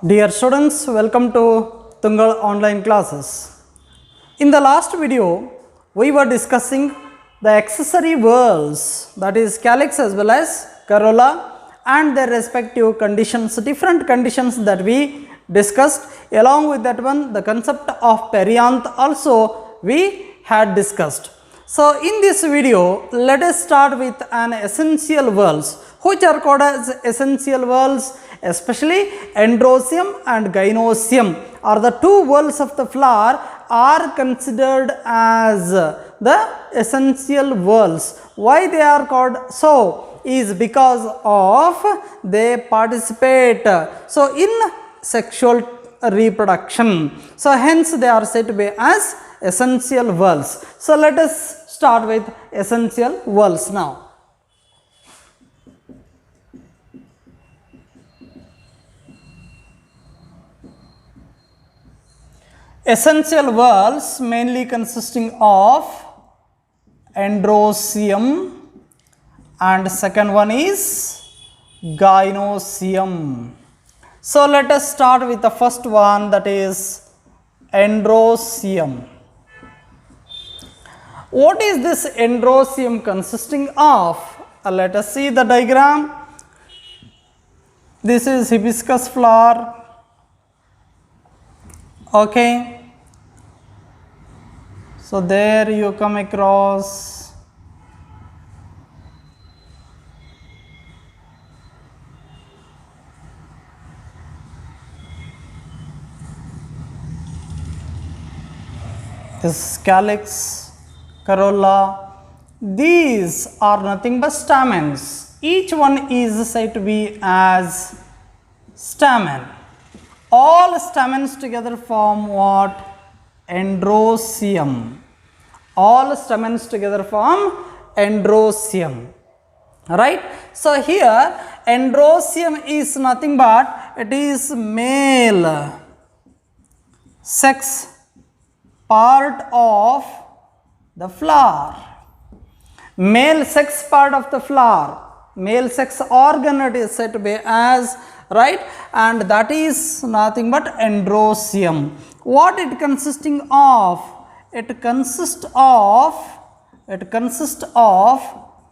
Dear students, welcome to Tungal online classes. In the last video, we were discussing the accessory whorls, that is calyx as well as corolla, and their respective conditions, different conditions that we discussed. Along with that one, the concept of perianth also we had discussed. So in this video, let us start with an essential whorls, which are called as essential whorls, especially androecium and gynoecium are the two whorls of the flower are considered as the essential whorls. Why they are called so is because of they participate so in sexual reproduction. So hence they are said to be as essential whorls. So let us start with essential whorls now. Essential whorls mainly consisting of androecium and second one is gynoecium. So let us start with the first one, that is androecium. What is this androecium consisting of? Let us see the diagram. This is hibiscus flower. Okay. So there you come across this calyx, corolla. These are nothing but stamens. Each one is said to be as stamen. All stamens together form what? Androecium. All stamens together form androecium. Right? So here androecium is nothing but it is male sex part of the flower. Male sex part of the flower. Male sex organ it is said to be as, right, and that is nothing but androecium. What it consisting of? It consists of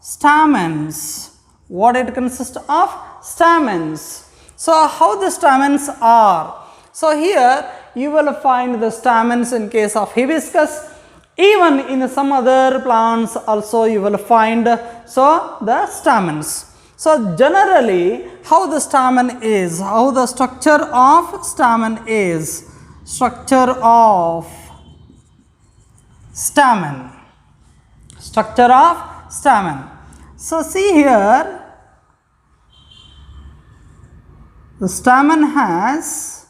stamens. What it consists of? Stamens. So how the stamens are? So here you will find the stamens in case of hibiscus. Even in some other plants also you will find so the stamens. So generally how the stamen is, how the structure of stamen is, structure of stamen. So see here, the stamen has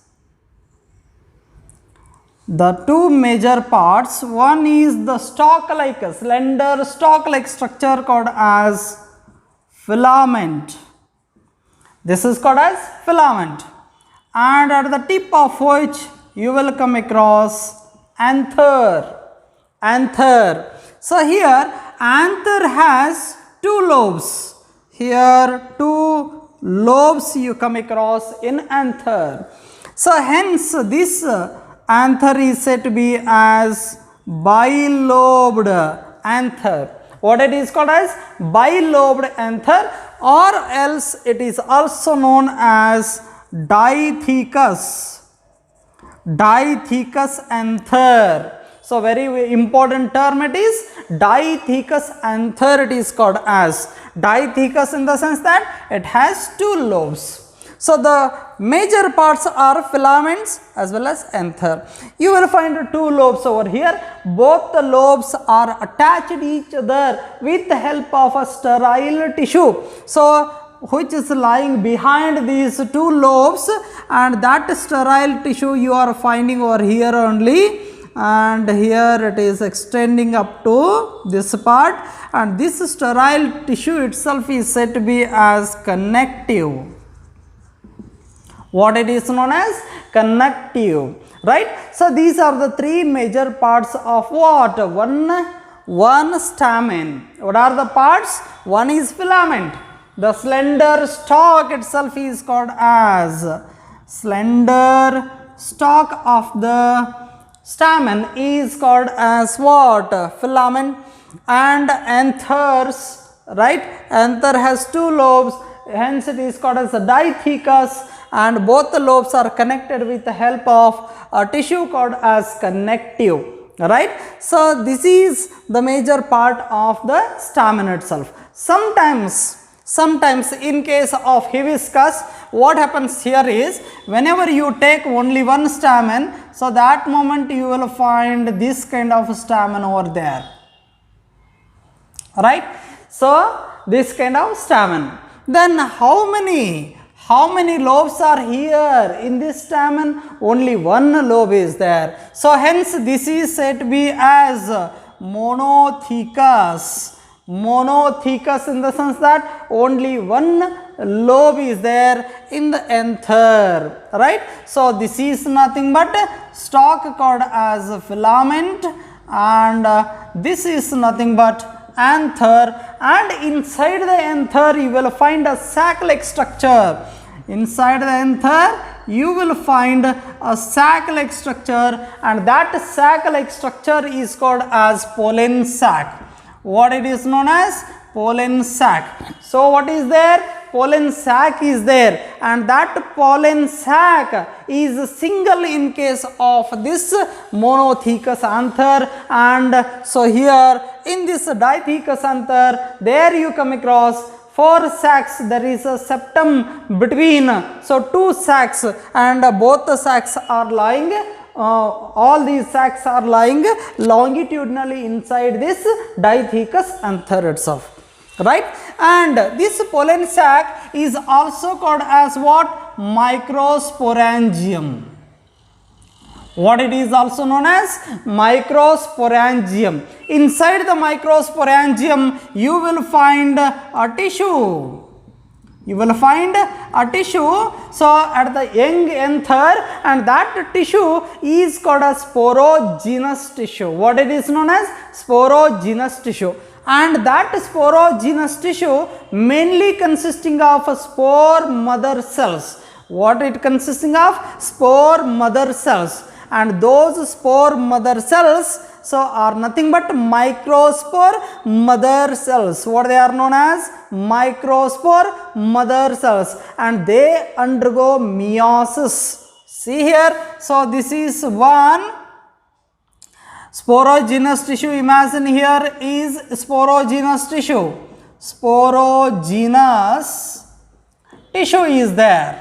the two major parts. One is the stalk-like, slender stalk-like structure called as filament. This is called as filament, and at the tip of which you will come across anther. So here anther has two lobes. Here two lobes you come across in anther. So hence this anther is said to be as bilobed anther. What it is called as? Bilobed anther, or else it is also known as dithecous anther. So very important term it is dithecous anther. It is called as dithecous in the sense that it has two lobes. So the major parts are filaments as well as anther. You will find two lobes over here. Both the lobes are attached to each other with the help of a sterile tissue. So which is lying behind these two lobes, and that sterile tissue you are finding over here only, and here it is extending up to this part, and this sterile tissue itself is said to be as connective. What it is known as? Connective, right? So these are the three major parts of what? One stamen. What are the parts? One is filament. The slender stalk itself is called as Slender stalk of the stamen is called as what? Filament. And anthers, right? Anther has two lobes, hence it is called as a dithecus, and both the lobes are connected with the help of a tissue called as connective, right? So this is the major part of the stamen itself. Sometimes in case of hibiscus, what happens here is, whenever you take only one stamen, so that moment you will find this kind of stamen over there, right? So this kind of stamen. Then how many lobes are here in this stamen? Only one lobe is there. So hence this is said to be as monothecus. Monothecus in the sense that only one lobe is there in the anther, right? So this is nothing but stalk called as filament, and this is nothing but anther, and inside the anther you will find a sac-like structure. Inside the anther you will find a sac-like structure, and that sac-like structure is called as pollen sac. What it is known as? Pollen sac. So what is there? Pollen sac is there, and that pollen sac is single in case of this monothecus anther. And so here in this dithecus anther, there you come across 4 sacs. There is a septum between, so 2 sacs, and both the sacs are lying, all these sacs are lying longitudinally inside this dithecus anther itself, right? And this pollen sac is also called as what? Microsporangium. What it is also known as? Microsporangium. Inside the microsporangium you will find a tissue. You will find a tissue, so at the young anther, and that tissue is called as sporogenous tissue. What it is known as? Sporogenous tissue. And that sporogenous tissue mainly consisting of spore mother cells. What it consisting of? Spore mother cells. And those spore mother cells, so are nothing but microspore mother cells. What they are known as? Microspore mother cells, and they undergo meiosis. See here, so this is one sporogenous tissue. Imagine here is sporogenous tissue. Sporogenous tissue is there,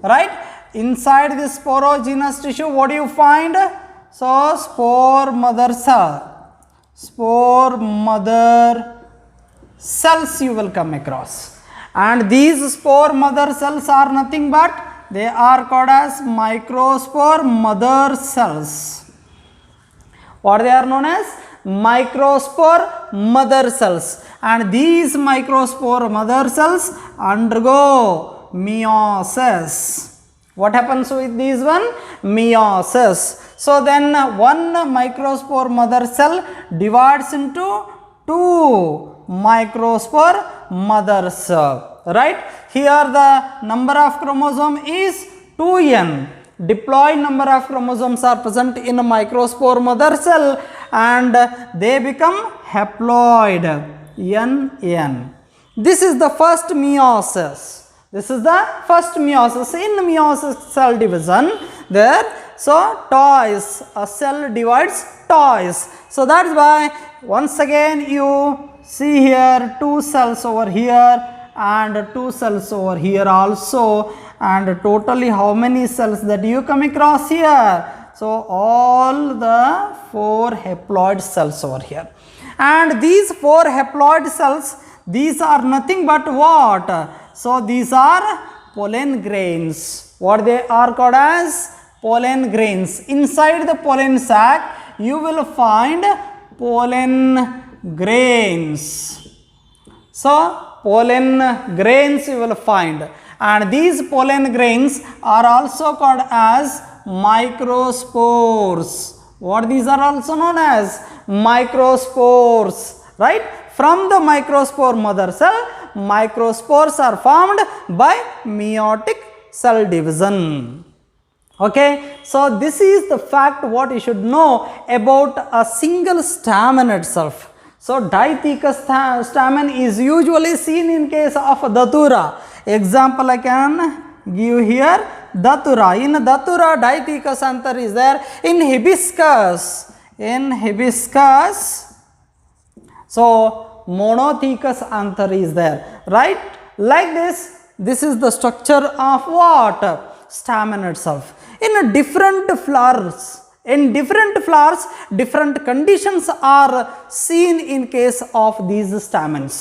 right? Inside this sporogenous tissue, what do you find? So spore mother cell, spore mother cells you will come across, and these spore mother cells are nothing but, they are called as microspore mother cells. What they are known as? Microspore mother cells. And these microspore mother cells undergo meiosis. What happens with these one? Meiosis. So then one microspore mother cell divides into 2 microspore mother cell, right? Here the number of chromosome is 2n. Diploid number of chromosomes are present in a microspore mother cell, and they become haploid, n. This is the first meiosis. This is the first meiosis. In meiosis cell division, there, so twice a cell divides twice. So that's why once again you see here 2 cells over here and 2 cells over here also, and totally how many cells that you come across here? So all the 4 haploid cells over here, and these 4 haploid cells, these are nothing but what? So these are pollen grains. What they are called as? Pollen grains. Inside the pollen sac you will find pollen grains. So pollen grains you will find, and these pollen grains are also called as microspores. What these are also known as? Microspores, right? From the microspore mother cell, microspores are formed by meiotic cell division. Okay, so this is the fact what you should know about a single stamen itself. So ditheca stamen is usually seen in case of datura. Example I can give here, datura. In datura, ditheca anther is there. In hibiscus, so monothecous anther is there, right? Like this is the structure of what? Stamen itself. In different flowers, different conditions are seen in case of these stamens.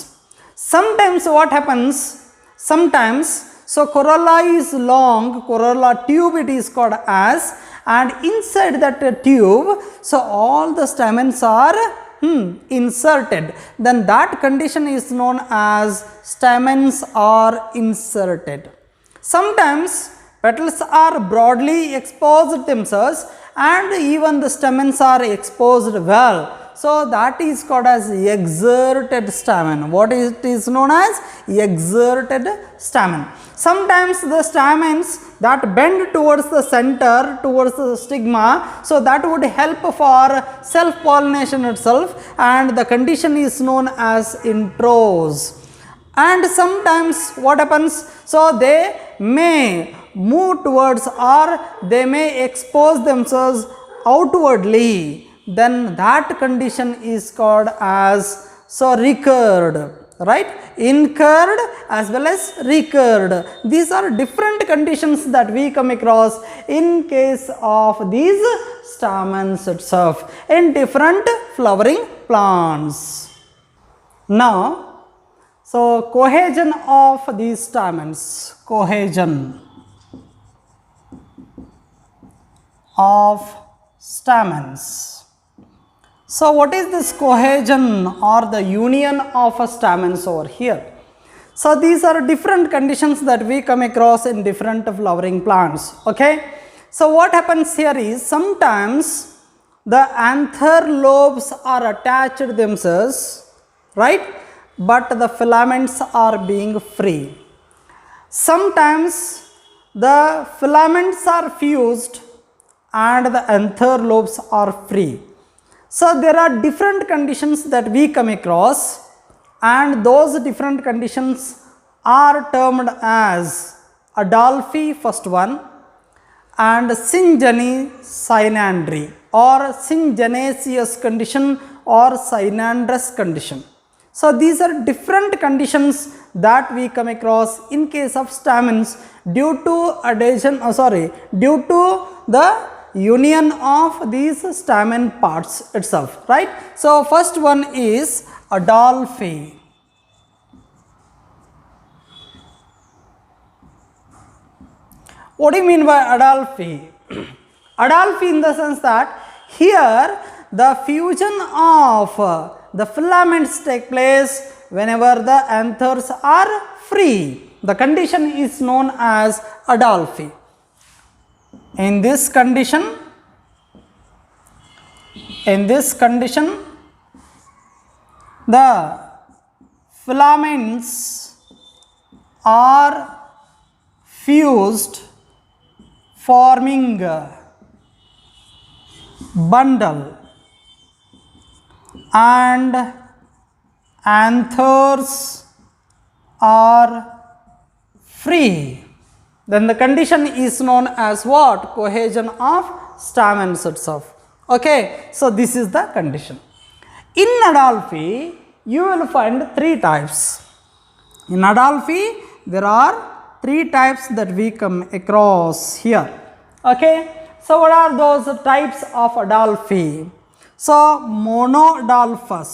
Sometimes what happens? So corolla is long, corolla tube it is called as, and inside that tube, so all the stamens are inserted. Then that condition is known as stamens are inserted. Sometimes petals are broadly exposed themselves and even the stamens are exposed well. So that is called as exerted stamen. What it is known as? Exerted stamen. Sometimes the stamens that bend towards the center, towards the stigma, so that would help for self-pollination itself, and the condition is known as introse. And sometimes what happens? So they may move towards or they may expose themselves outwardly, then that condition is called as recurred, right? Incurred as well as recurred. These are different conditions that we come across in case of these stamens itself in different flowering plants. Now, so cohesion of these stamens, cohesion of stamens. So what is this cohesion or the union of stamens over here? So these are different conditions that we come across in different flowering plants. Okay. So what happens here is sometimes the anther lobes are attached themselves, right? But the filaments are being free. Sometimes the filaments are fused and the anther lobes are free. So there are different conditions that we come across, and those different conditions are termed as Adolphi, first one, and Syngeney cynandri or syngenaceous condition or cynandrous condition. So these are different conditions that we come across in case of stamens due to adhesion, due to the union of these stamen parts itself, right? So first one is Adolphi. What do you mean by Adolphi? Adolphi in the sense that here the fusion of the filaments take place whenever the anthers are free. The condition is known as Adolphi. In this condition, the filaments are fused, forming bundle, and anthers are free. Then the condition is known as what? Cohesion of stamens itself. Okay, so this is the condition. In Adolphi, you will find three types. In Adolphi, there are three types that we come across here. Okay, so what are those types of Adolphi? So monoadolphus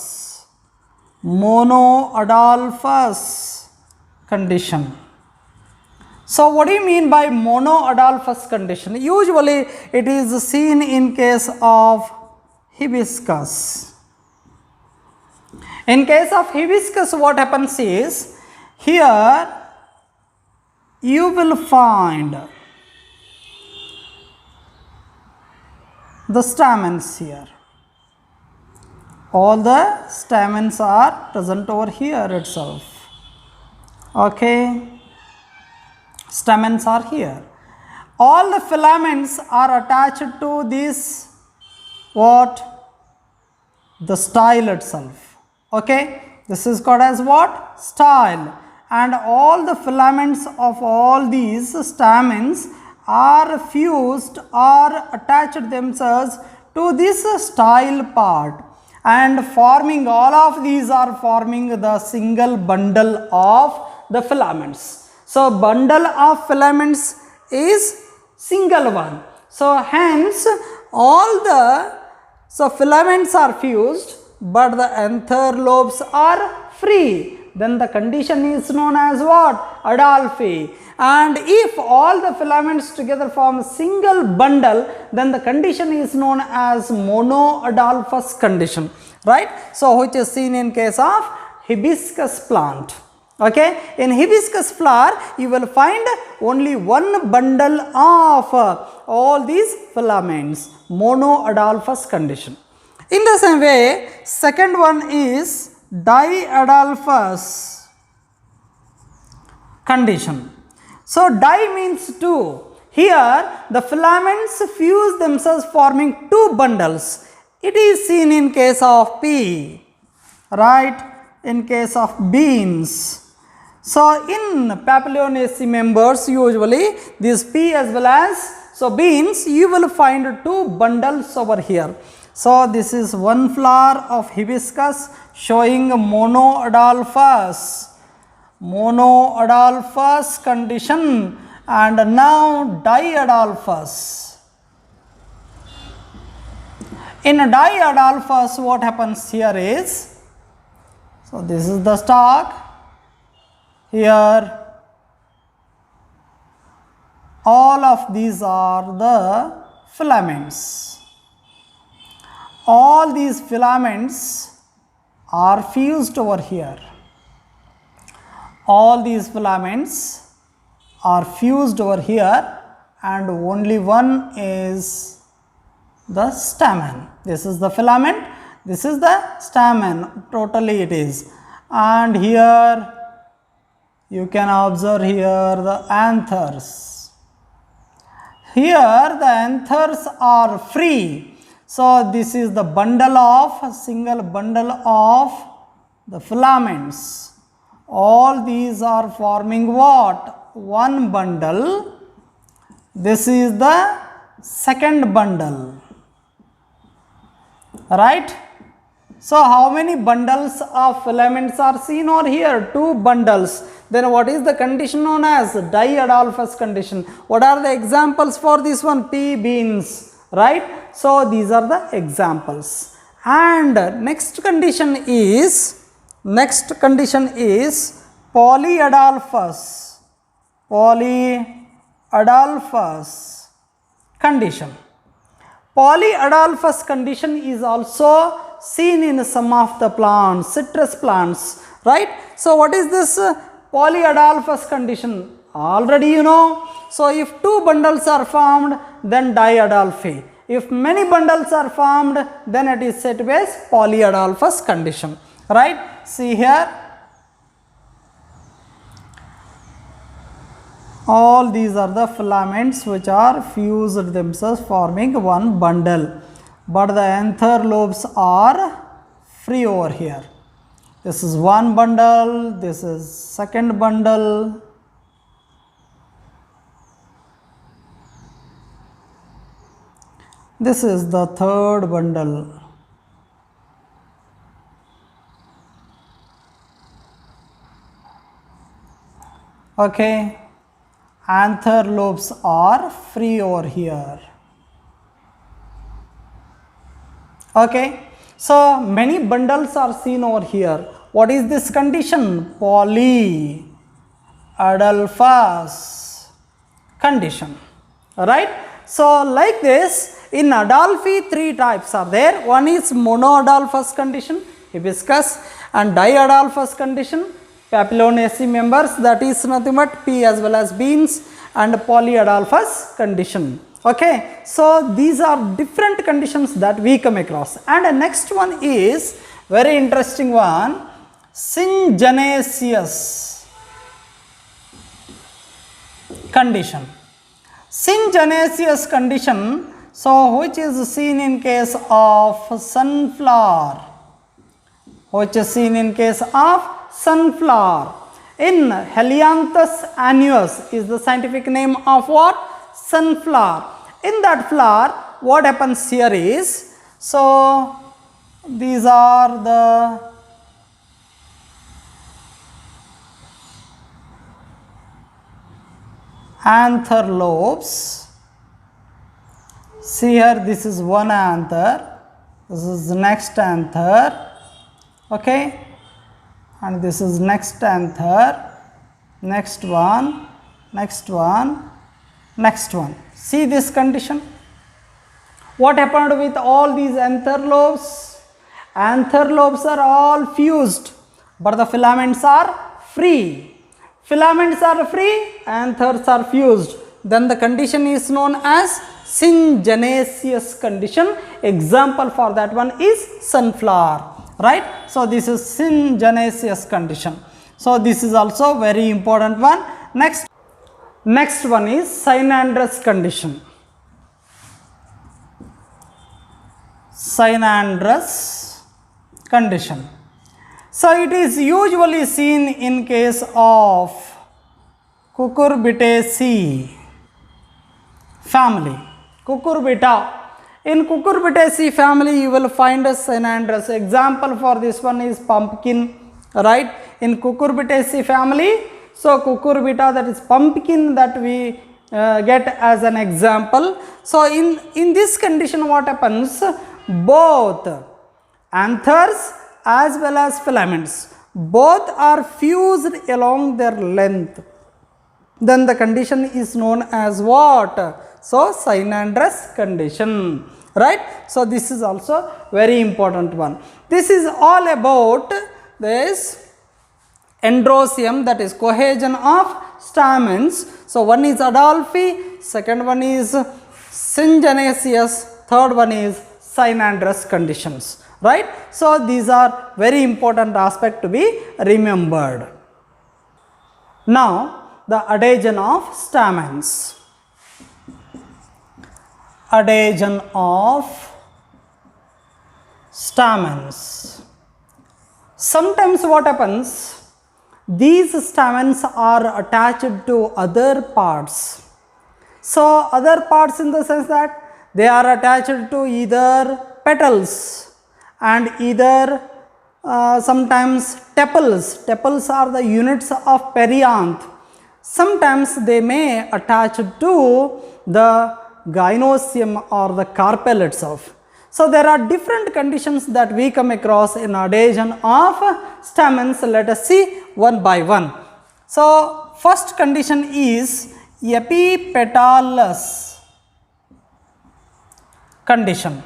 condition. So what do you mean by monoadolphus condition? Usually it is seen in case of hibiscus. In case of hibiscus, what happens is, here you will find the stamens here. All the stamens are present over here itself. Okay. stamens are here. All the filaments are attached to this what? The style itself. Okay, this is called as what? Style. And all the filaments of all these stamens are fused or attached themselves to this style part, and forming, all of these are forming the single bundle of the filaments. So bundle of filaments is single one. So hence all the filaments are fused, but the anther lobes are free. Then the condition is known as what? Adelphi. And if all the filaments together form a single bundle, then the condition is known as monoadelphous condition, right? So which is seen in case of hibiscus plant. Okay, in hibiscus flower you will find only one bundle of all these filaments, monoadelphous condition. In the same way, second one is diadelphous condition. So di means two. Here the filaments fuse themselves forming two bundles. It is seen in case of pea, right? In case of beans. So in Papilionaceae members, usually this pea as well as beans, you will find two bundles over here. So this is one flower of hibiscus showing monoadelphous condition, and now diadelphous. In diadelphous, what happens here is, so this is the stalk. Here all of these are the filaments. All these filaments are fused over here. All these filaments are fused over here, and only one is the stamen. This is the filament, this is the stamen, totally it is. And here you can observe here the anthers. Here the anthers are free. So this is the bundle of, single bundle of the filaments. All these are forming what? One bundle. This is the second bundle, right? So how many bundles of filaments are seen over here? Two bundles. Then what is the condition known as diadelphous condition? What are the examples for this one? Pea, beans, right? So these are the examples. And next condition is polyadelphous condition. Polyadelphous condition is also seen in some of the plants, citrus plants, right? So what is this polyadelphous condition? Already you know. So if two bundles are formed, then diadelphy. If many bundles are formed, then it is said to be as polyadelphous condition, right? See here, all these are the filaments which are fused themselves forming one bundle, but the anther lobes are free over here. This is one bundle, this is second bundle, this is the third bundle. Okay, anther lobes are free over here. Okay, so many bundles are seen over here. What is this condition? Polyadelphous condition, right? So like this, in Adelphi, three types are there. One is monoadelphous condition, hibiscus, and diadelphous condition, Papilionaceae members, that is nothing but pea as well as beans, and polyadelphous condition. Okay, so these are different conditions that we come across. And the next one is very interesting one, Syngenesious. condition. Syngenesious condition, so which is seen in case of sunflower, which is seen in case of sunflower. In Helianthus annuus is the scientific name of what? Sunflower. In that flower, what happens here is, so these are the anther lobes. See here, this is one anther, this is the next anther, okay, and this is next anther, next one, next one, next one. See this condition. What happened with all these anther lobes? Anther lobes are all fused, but the filaments are free. Filaments are free, anthers are fused. Then the condition is known as syngenesious condition. Example for that one is sunflower, right? So this is syngenesious condition. So this is also very important one. Next one is synandrous condition. Synandrous condition. So it is usually seen in case of Cucurbitaceae family. Cucurbita. In Cucurbitaceae family, you will find a synandrous. Example for this one is pumpkin, right? In Cucurbitaceae family, so cucurbita, that is pumpkin, that we get as an example. So in this condition, what happens? Both anthers as well as filaments, both are fused along their length. Then the condition is known as what? So synandrous condition, right? So this is also very important one. This is all about this androsium, that is cohesion of stamens. So one is Adolphi, second one is syngenesious, third one is synandrous conditions, right? So these are very important aspect to be remembered. Now the adhesion of stamens. Adhesion of stamens. Sometimes what happens? These stamens are attached to other parts. So other parts in the sense that they are attached to either petals and either sometimes tepals. Tepals are the units of perianth. Sometimes they may attach to the gynosium or the carpel itself. So there are different conditions that we come across in adhesion of stamens. Let us see one by one. So first condition is epipetalous condition.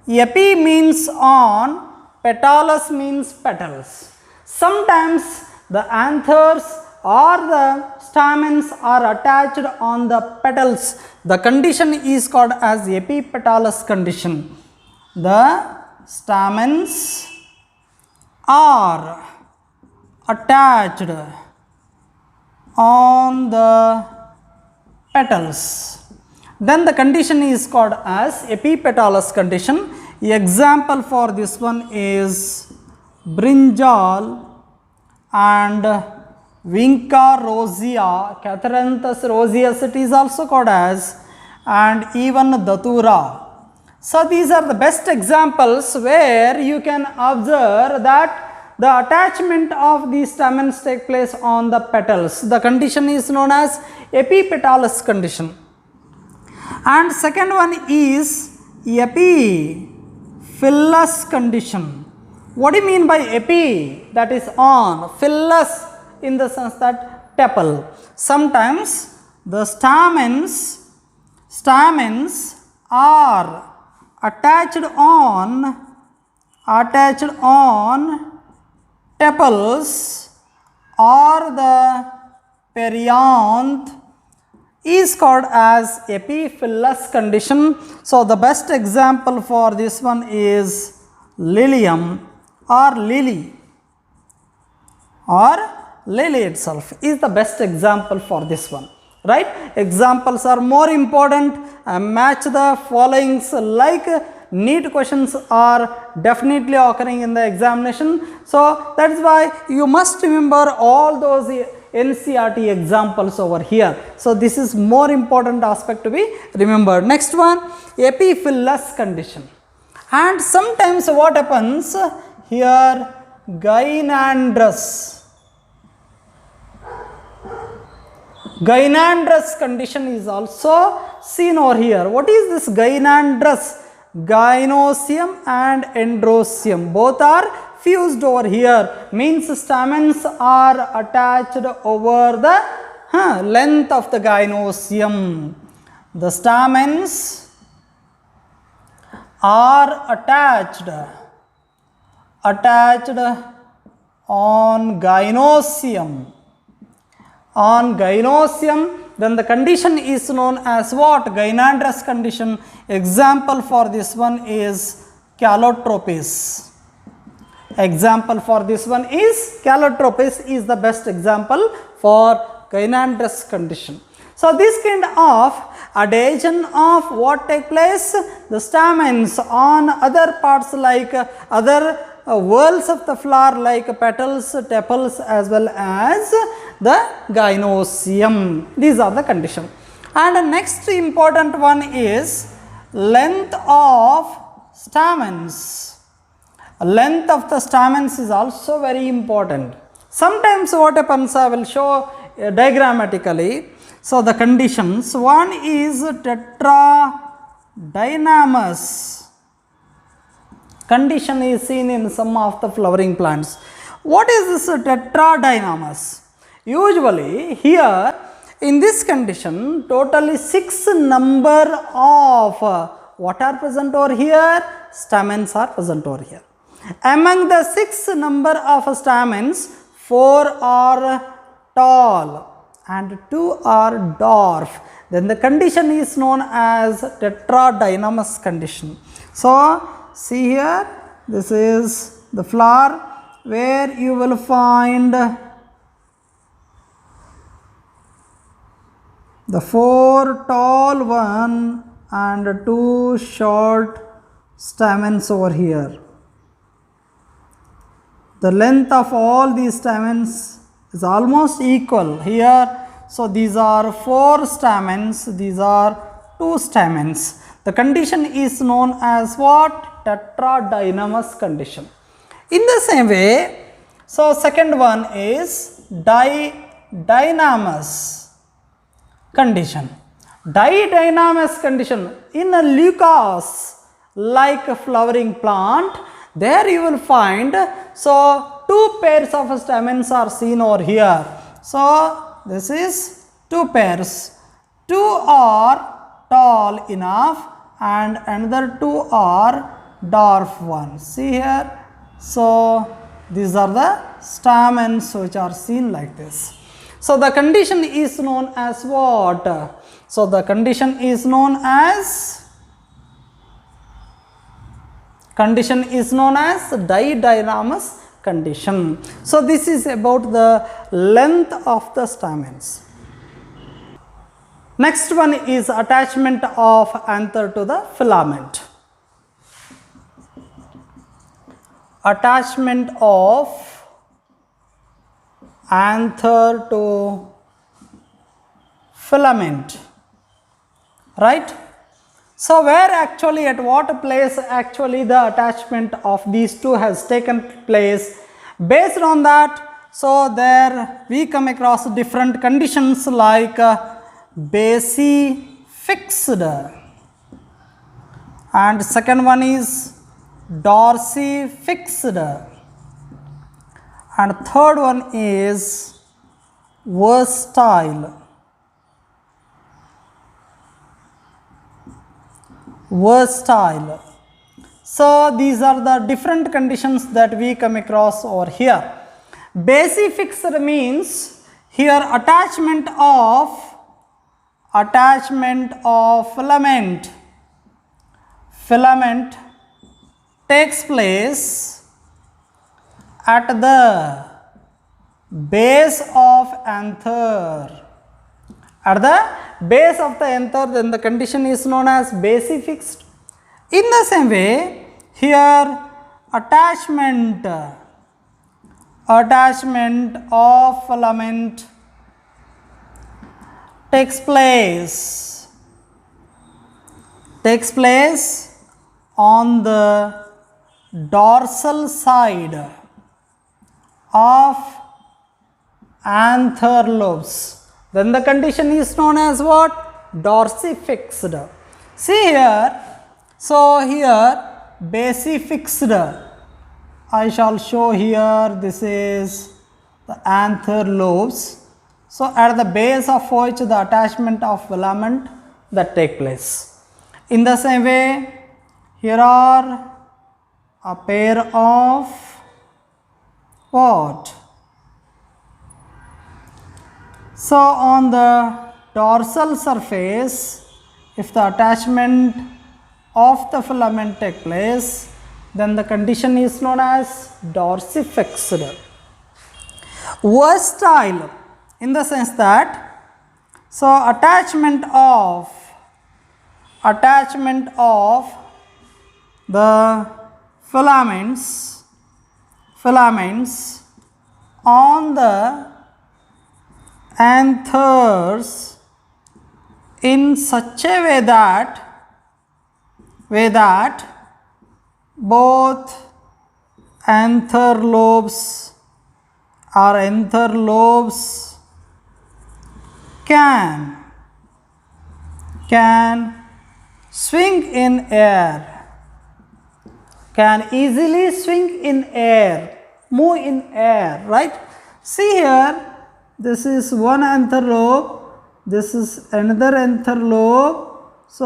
Epi means on, petalous means petals. Sometimes the anthers or the stamens are attached on the petals. The condition is called as epipetalous condition. The stamens are attached on the petals. Then the condition is called as epipetalous condition. Example for this one is brinjal and Vinca rosea, Catharanthus roseus it is also called as, and even datura. So these are the best examples where you can observe that the attachment of these stamens take place on the petals. The condition is known as epipetalous condition. And second one is epiphyllous condition. What do you mean by epi? That is on. Phyllous in the sense that tepal. Sometimes the stamens are attached on tepals or the perianth is called as epiphyllous condition. So the best example for this one is lilium or lily itself is the best example for this one, right? Examples are more important. Match the followings like NEET questions are definitely occurring in the examination. So that is why you must remember all those NCERT examples over here. So this is more important aspect to be remembered. Next one, epiphyllous condition. And sometimes what happens here, gynandrous condition is also seen over here. What is this gynandrous? Gynoecium and androecium both are fused over here, means stamens are attached over the length of the gynoecium. The stamens are attached on gynoecium. Then the condition is known as what? Gynandrous condition. Example for this one is Calotropis. Example for this one is Calotropis is the best example for gynandrous condition. So this kind of adhesion of what take place? The stamens on other parts like other whorls of the flower like petals, tepals as well as the gynoecium. These are the conditions. And the next important one is length of stamens. Length of the stamens is also very important. Sometimes what happens, I will show diagrammatically. So the conditions, one is tetradynamous. Condition is seen in some of the flowering plants. What is this tetradynamous? Usually here in this condition totally 6 number of what are present over here? Stamens are present over here. Among the 6 number of stamens, 4 are tall and 2 are dwarf. Then the condition is known as tetradynamous condition. So see here, this is the flower where you will find the 4 tall one and 2 short stamens over here. The length of all these stamens is almost equal here. So these are 4 stamens, these are 2 stamens. The condition is known as what? Tetradynamous condition. In the same way, so second one is didynamous condition. Didynamous condition in a leucas like a flowering plant, there you will find, so 2 pairs of stamens are seen over here. So this is 2 pairs. 2 are tall enough and another 2 are dwarf one. See here. So these are the stamens which are seen like this. So the condition is known as what? So the condition is known as didynamous condition. So this is about the length of the stamens. Next one is attachment of anther to the filament. Attachment of anther to filament, right? So where actually, at what place actually the attachment of these two has taken place? Based on that, so there we come across different conditions like basi-fixed, and second one is dorsi-fixed, and third one is versatile. So these are the different conditions that we come across over here. Basi-fixed means here attachment of filament takes place at the base of anther, at the base of the anther, then the condition is known as basifixed. In the same way, here attachment of filament takes place on the dorsal side of anther lobes. Then the condition is known as what? Dorsifixed. See here, so here basifixed, I shall show here, this is the anther lobes. So at the base of which the attachment of filament that take place. In the same way, here are a pair of what? So on the dorsal surface, if the attachment of the filament take place, then the condition is known as dorsifixed. Versatile, in the sense that, so attachment of the filaments on the anthers in such a way that both anther lobes can swing in air, can easily swing in air, move in air, right? See here, this is one anther lobe, this is another anther lobe. So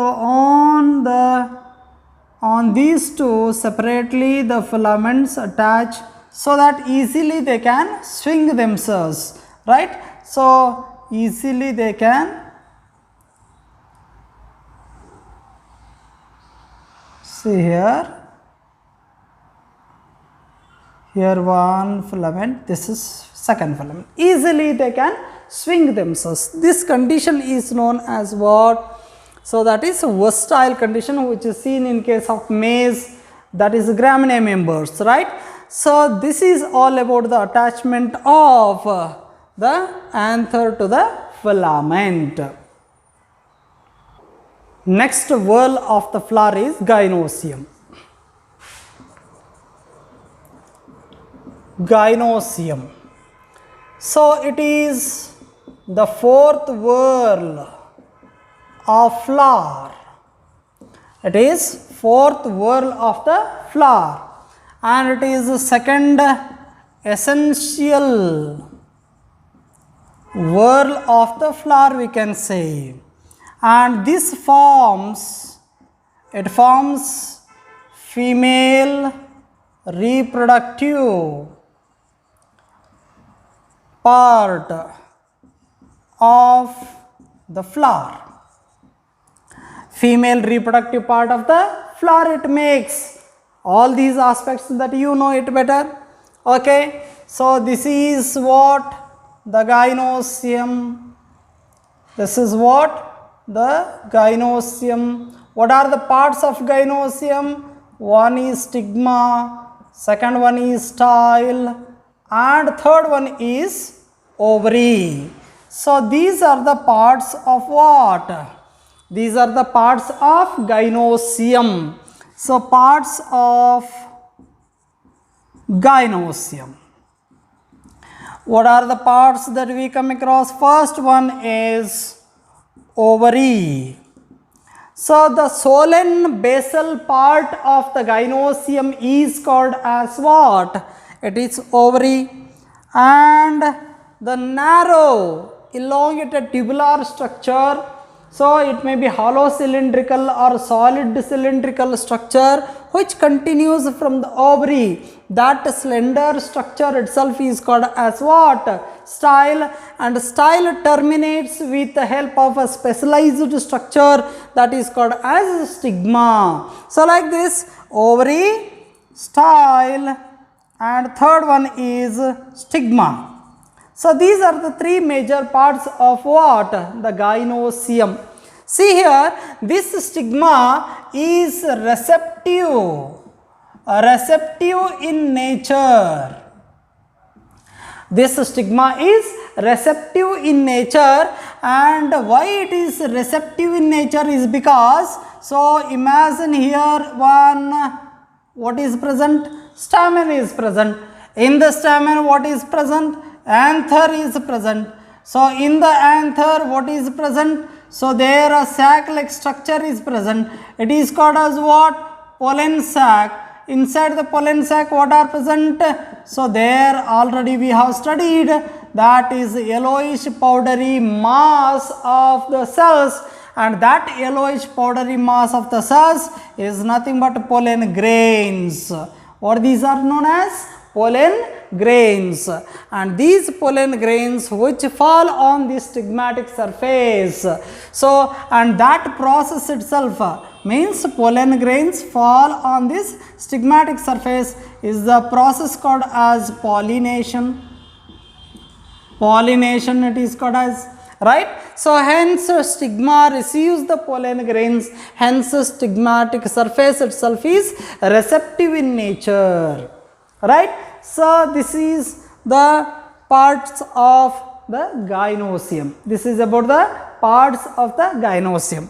on these two separately the filaments attach so that easily they can swing themselves, right? So easily they can, see here one filament, this is second filament, easily they can swing themselves. This condition is known as what? So that is a versatile condition which is seen in case of maize, that is gramineae members, right? So this is all about the attachment of the anther to the filament. Next whorl of the flower is gynoecium. Gynoecium. So it is the fourth whorl of flower. It is fourth whorl of the flower, and it is the second essential whorl of the flower, we can say. And this forms female reproductive part of the flower. Female reproductive part of the flower, it makes all these aspects that you know it better. Okay, so this is what the gynoecium. This is what the gynoecium. What are the parts of gynoecium? One is stigma, second one is style, and third one is ovary. So these are the parts of what? These are the parts of gynoecium. So parts of gynoecium. What are the parts that we come across? First one is ovary. So the swollen basal part of the gynoecium is called as what? It is ovary. And the narrow elongated tubular structure, so it may be hollow cylindrical or solid cylindrical structure which continues from the ovary. That slender structure itself is called as what? Style. And style terminates with the help of a specialized structure that is called as stigma. So like this, ovary, style, and third one is stigma. So these are the three major parts of what? The gynoecium. See here, this stigma is receptive in nature. This stigma is receptive in nature, and why it is receptive in nature is because, so imagine here one, what is present? Stamen is present. In the stamen what is present? Anther is present. So in the anther what is present? So there a sac like structure is present. It is called as what? Pollen sac. Inside the pollen sac what are present? So there already we have studied, that is yellowish powdery mass of the cells, and that yellowish powdery mass of the cells is nothing but pollen grains. What these are known as? Pollen grains. And these pollen grains which fall on the stigmatic surface. So, and that process itself means pollen grains fall on this stigmatic surface is the process called as pollination. Pollination it is called as, right? So hence stigma receives the pollen grains, hence stigmatic surface itself is receptive in nature, right? So this is the parts of the gynoecium. This is about the parts of the gynoecium.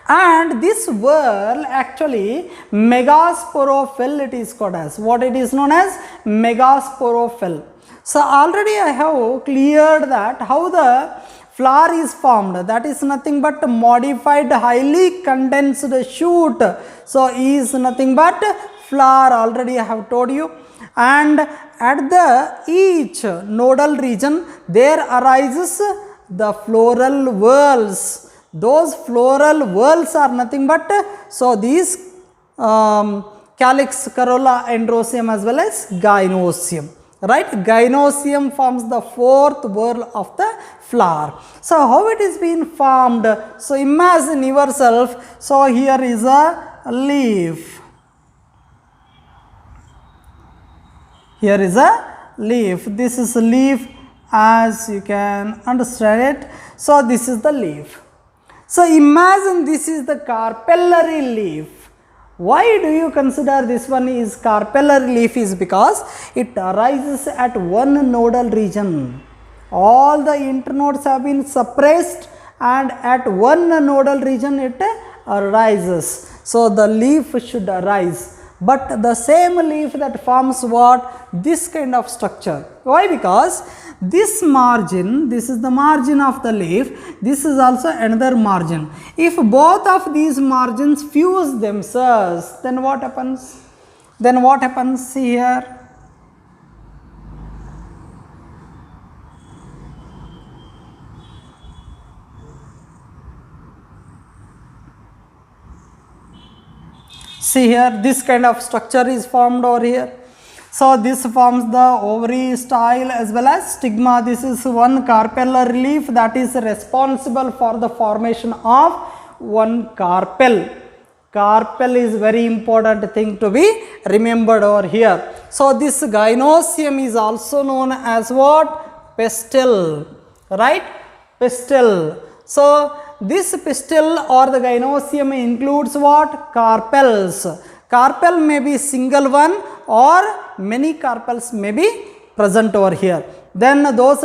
And this whorl actually megasporophyll it is called as. What it is known as? Megasporophyll. So already I have cleared that how the flower is formed, that is nothing but modified highly condensed shoot. So is nothing but flower, already I have told you. And at the each nodal region there arises the floral whorls. Those floral whorls are nothing but, so these calyx, corolla, androecium as well as gynoecium, right? Gynoecium forms the fourth whorl of the flower. So how it is being formed? So imagine yourself, so here is a leaf. Here is a leaf. This is a leaf as you can understand it. So this is the leaf. So imagine this is the carpellary leaf. Why do you consider this one is carpellary leaf? Is because it arises at one nodal region. All the internodes have been suppressed and at one nodal region it arises. So the leaf should arise. But the same leaf that forms what? This kind of structure. Why? Because this margin, this is the margin of the leaf, this is also another margin. If both of these margins fuse themselves, then what happens? Then what happens? See here. See here, this kind of structure is formed over here. So this forms the ovary style as well as stigma. This is one carpellary leaf that is responsible for the formation of one carpel. Carpel is very important thing to be remembered over here. So this gynoecium is also known as what? Pistil, right? Pistil. So this pistil or the gynoecium includes what? Carpels. Carpel may be single one or many carpels may be present over here. Then those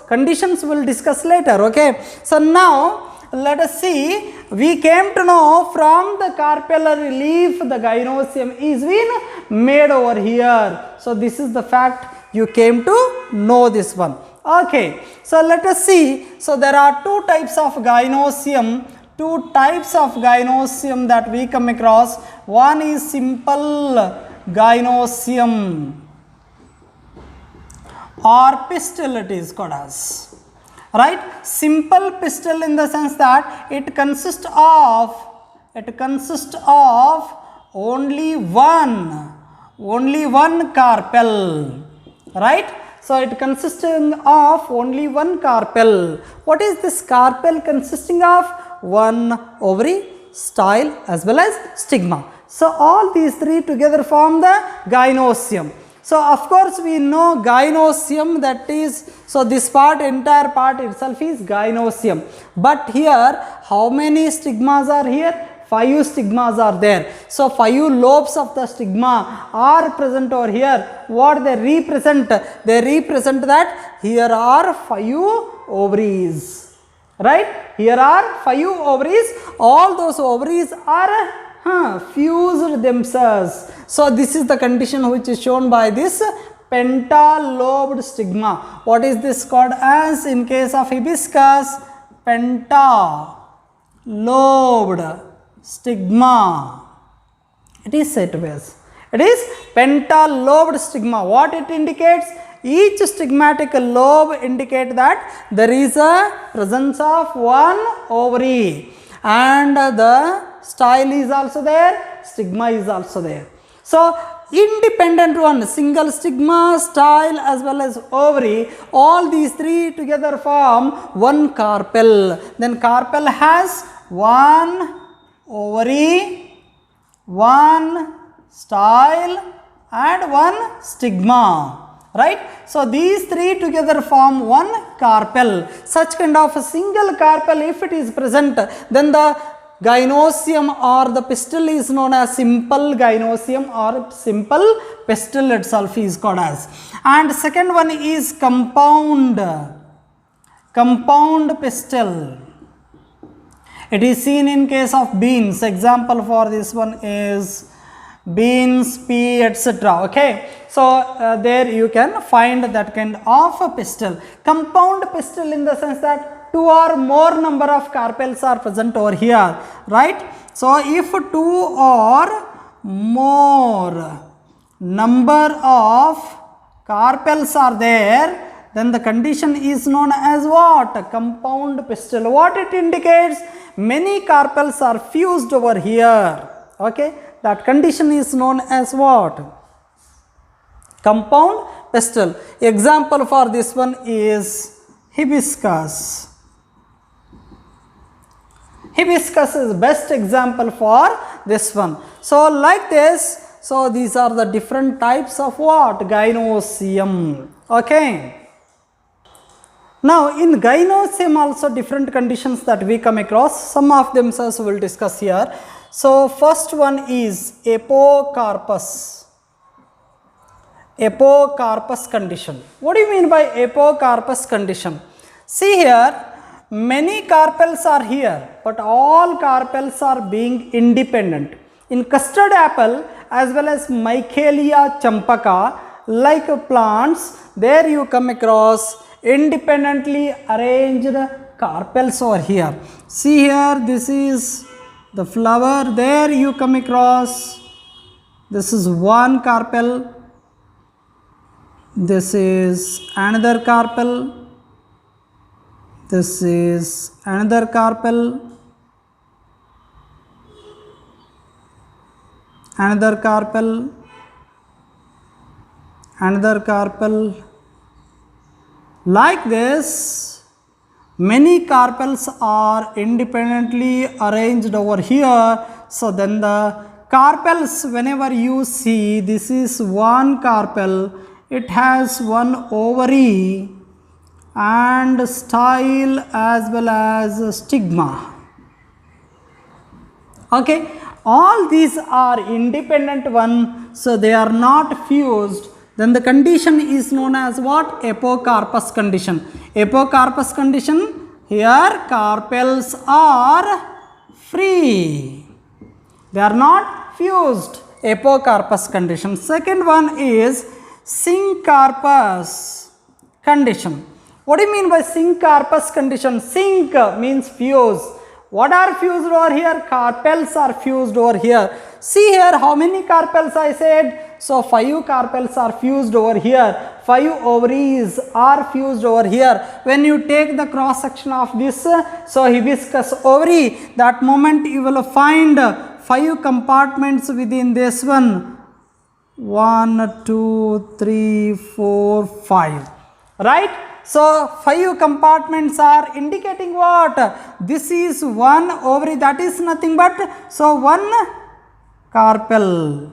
conditions we will discuss later. Okay. So now let us see, we came to know from the carpellary leaf the gynoecium is being made over here. So this is the fact you came to know this one. Okay. So let us see. So there are two types of gynoecium. Two types of gynoecium that we come across. One is simple gynoecium or pistil it is called as, right? Simple pistil in the sense that it consists of only one carpel, right? So it consisting of only one carpel. What is this carpel consisting of? One ovary, style as well as stigma. So all these three together form the gynoecium. So of course we know gynosium, that is, so this part, entire part itself is gynosium. But here how many stigmas are here? 5 stigmas are there. So 5 lobes of the stigma are present over here. What they represent? They represent that here are 5 ovaries. Right? Here are 5 ovaries. All those ovaries are fused themselves. So this is the condition which is shown by this pentalobed stigma. What is this called as in case of hibiscus? Pentalobed stigma. It is said to be as. It is pentalobed stigma. What it indicates? Each stigmatic lobe indicate that there is a presence of one ovary, and the style is also there, stigma is also there. So independent one, single stigma, style as well as ovary, all these three together form one carpel. Then carpel has one ovary, one style and one stigma. Right? So these three together form one carpel. Such kind of a single carpel, if it is present, then the gynosium or the pistil is known as simple gynosium or simple pistil itself is called as. And second one is compound pistil. It is seen in case of beans. Example for this one is beans, pea, etc. Okay. So there you can find that kind of a pistil. Compound pistil in the sense that 2 or more number of carpels are present over here, right? So if 2 or more number of carpels are there, then the condition is known as what? Compound pistil. What it indicates? Many carpels are fused over here. Okay, that condition is known as what? Compound pistil. Example for this one is hibiscus. Hibiscus is best example for this one. So like this, so these are the different types of what? Gynosium. Okay. Now in gynosium also different conditions that we come across. Some of them we will discuss here. So first one is apocarpus. Apocarpus condition. What do you mean by apocarpus condition? See here, many carpels are here, but all carpels are being independent. In custard apple as well as Michaelia champaka, like plants, there you come across independently arranged carpels over here. See here, this is the flower. There you come across, this is one carpel. This is another carpel, this is another carpel, another carpel, another carpel. Like this, many carpels are independently arranged over here. So then the carpels, whenever you see, this is one carpel. It has one ovary and style as well as stigma. Okay, all these are independent one, so they are not fused. Then the condition is known as what? Apocarpus condition. Apocarpus condition, here carpels are free. They are not fused. Apocarpus condition. Second one is syncarpus condition. What do you mean by syncarpus condition? Sync means fuse. What are fused over here? Carpels are fused over here. See here how many carpels I said. So 5 carpels are fused over here. 5 ovaries are fused over here. When you take the cross section of this, so hibiscus ovary, that moment you will find 5 compartments within this one. 1, 2, 3, 4, 5. Right? So 5 compartments are indicating what? This is one ovary, that is nothing but, so one carpel.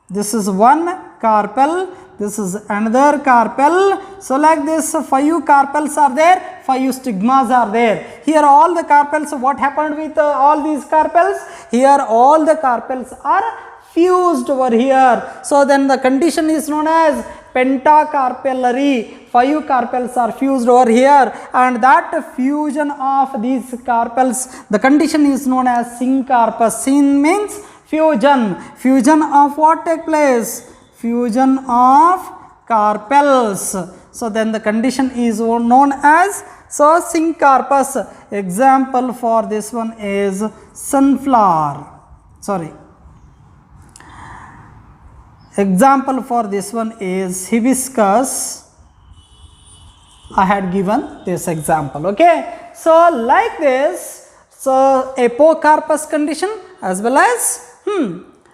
This is one carpel. this is another carpel. So like this 5 carpels are there, 5 stigmas are there. Here all the carpels, what happened with all these carpels? Here all the carpels are fused over here. So then the condition is known as pentacarpellary. 5 carpels are fused over here, and that fusion of these carpels, the condition is known as syncarpus. Syn means fusion. Fusion of what take place? Fusion of carpels. So then the condition is known as syncarpus. Example for this one is sunflower. Sorry. Example for this one is hibiscus. I had given this example. Okay. So like this, so apocarpus condition as well as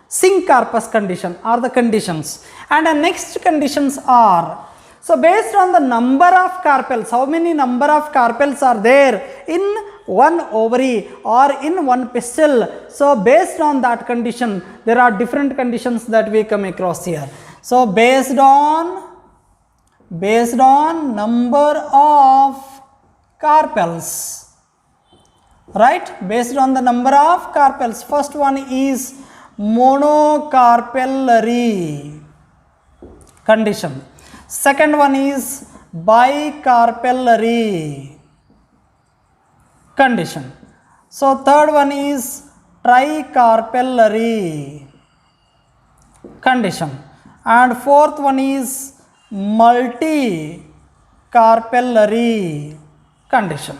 syncarpus condition are the conditions. And the next conditions are, so based on the number of carpels, how many number of carpels are there in one ovary or in one pistil. So based on that condition, there are different conditions that we come across here. So based on number of carpels, right? Based on the number of carpels, first one is monocarpellary condition. Second one is bicarpellary condition. So third one is tricarpellary condition, and fourth one is multicarpellary condition.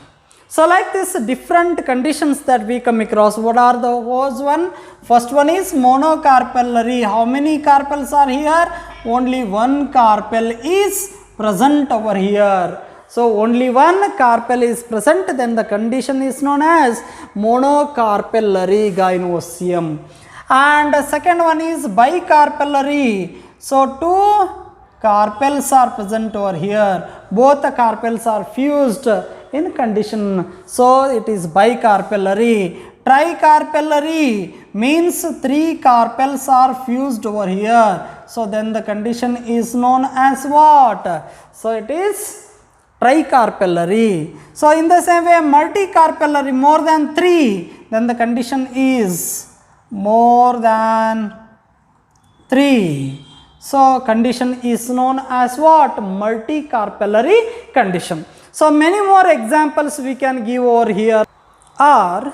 So like this different conditions that we come across. What are those one? First one is monocarpellary. How many carpels are here? Only one carpel is present over here. So only one carpel is present, then the condition is known as monocarpellary gynosium. And the second one is bicarpellary. So two carpels are present over here. Both the carpels are fused in condition. So it is bicarpellary. Tricarpellary means 3 carpels are fused over here. So then the condition is known as what? So it is tricarpellary. So in the same way, multicarpellary, more than 3, then the condition is more than 3. So condition is known as what? Multicarpellary condition. So many more examples we can give over here are,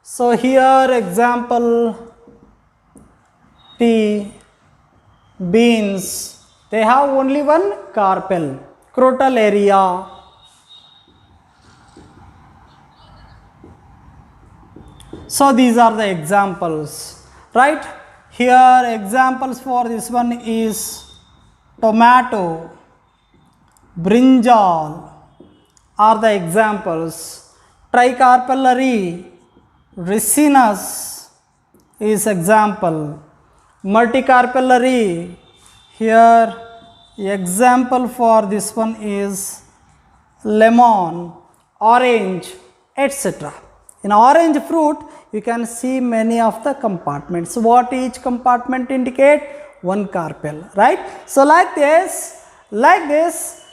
so here example P, beans, they have only one carpel. Crotalaria. So these are the examples, right? Here examples for this one is tomato, brinjal are the examples. Tricarpellary, ricinus is example. Multicarpellary, here example for this one is lemon, orange, etc. In orange fruit, you can see many of the compartments. What each compartment indicate? One carpel, right? So like this,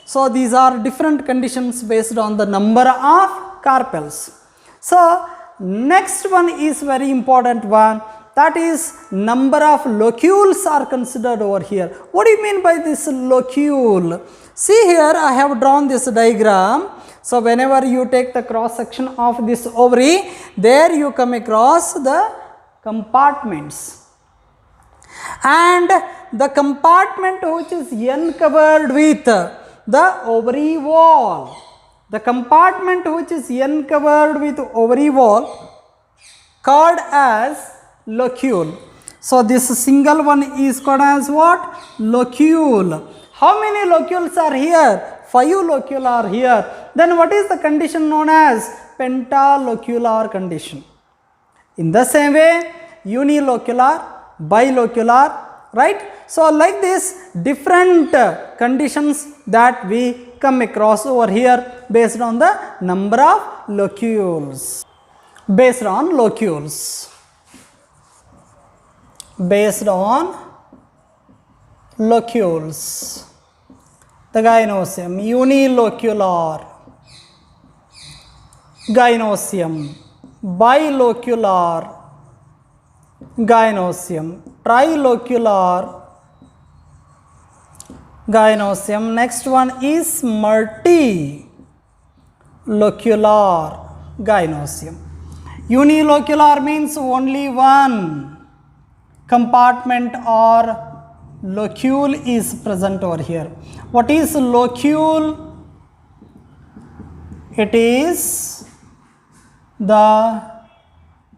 so these are different conditions based on the number of carpels. So next one is very important one, that is number of locules are considered over here. What do you mean by this locule? See here I have drawn this diagram. So whenever you take the cross section of this ovary, there you come across the compartments. And the compartment which is uncovered with the ovary wall, the compartment which is uncovered with ovary wall called as locule. So this single one is called as what? Locule. How many locules are here? 5 locule are here. Then what is the condition known as? Pentalocular condition. In the same way, unilocular, bilocular, right? So like this different conditions that we come across over here based on the number of locules. Based on locules. Based on locules. The gynosium, unilocular, gynosium, bilocular, gynosium, trilocular, gynosium. Next one is multilocular gynosium. Unilocular means only one compartment or locule is present over here. What is locule? It is the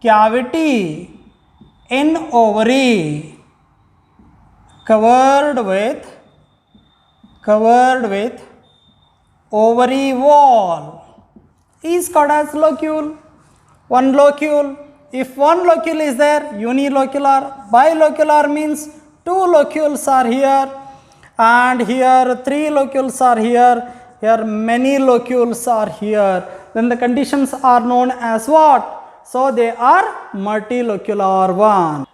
cavity in ovary covered with ovary wall is called as locule. One locule. If one locule is there, unilocular. Bilocular means two locules are here, and here three locules are here. Here many locules are here. Then the conditions are known as what? So they are multilocular one.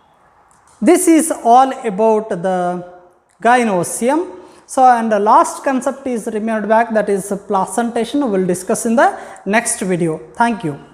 This is all about the gynosium. So, and the last concept is remembered back, that is placentation. We will discuss in the next video. Thank you.